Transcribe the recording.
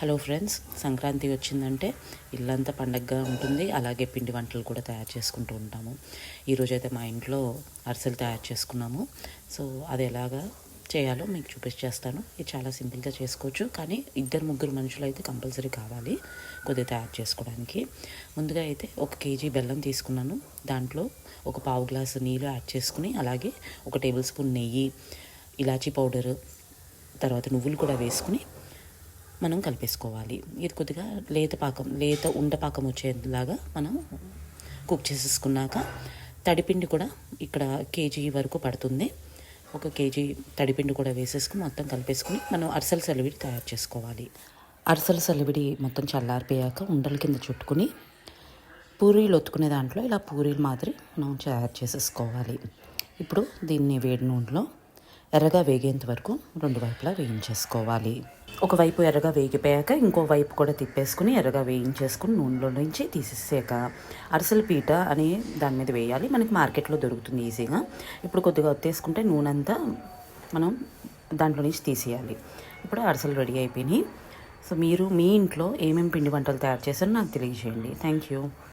Hello friends, Sankranti వచ్చిందంటే ఇల్లంతా పండగగా ఉంటుంది. అలాగే పిండి వంటలు కూడా తయారు చేసుకుంటూ ఉంటాము. ఈరోజైతే మా ఇంట్లో అరిసెలు తయారు చేసుకున్నాము. సో అది ఎలాగా చేయాలో మీకు చూపించేస్తాను. ఇది చాలా సింపుల్గా చేసుకోవచ్చు, కానీ ఇద్దరు ముగ్గురు మనుషులు అయితే కంపల్సరీ కావాలి కొద్దిగా తయారు చేసుకోవడానికి. ముందుగా అయితే 1 కేజీ బెల్లం తీసుకున్నాను. దాంట్లో ఒక పావు గ్లాసు నీళ్ళు యాడ్ చేసుకుని, అలాగే 1 టేబుల్ స్పూన్ నెయ్యి, ఇలాచీ పౌడరు, తర్వాత నువ్వులు కూడా వేసుకుని మనం కలిపేసుకోవాలి. ఇది కొద్దిగా లేత ఉండపాకం వచ్చేలాగా మనం కుక్ చేసేసుకున్నాక, తడిపిండి కూడా ఇక్కడ కేజీ వరకు పడుతుంది. 1 కేజీ తడిపిండి కూడా వేసేసుకుని మొత్తం కలిపేసుకుని మనం అరిసెల సలివిడి తయారు చేసుకోవాలి. అరిసెల సలివిడి మొత్తం చల్లారిపోయాక ఉండల కింద చుట్టుకుని పూరీలు ఒత్తుకునే దాంట్లో ఇలా పూరీలు మాదిరి మనం తయారు చేసేసుకోవాలి. ఇప్పుడు దీన్ని వేడి నూనెలో ఎర్రగా వేగేంత వరకు 2 వైపులా వేయించేసుకోవాలి. ఒకవైపు ఎర్రగా వేగిపోయాక ఇంకో వైపు కూడా తిప్పేసుకుని ఎర్రగా వేయించేసుకుని నూనెలో నుంచి తీసేసాక అరిసెల పీట అని దాని మీద వేయాలి. మనకి మార్కెట్లో దొరుకుతుంది ఈజీగా. ఇప్పుడు కొద్దిగా ఒత్తేసుకుంటే నూనె అంతా మనం దాంట్లో నుంచి తీసేయాలి. ఇప్పుడు అరిసెలు రెడీ అయిపోయినాయి. సో మీరు మీ ఇంట్లో ఏమేమి పిండి వంటలు తయారు చేశారో నాకు తెలియజేయండి. Thank you.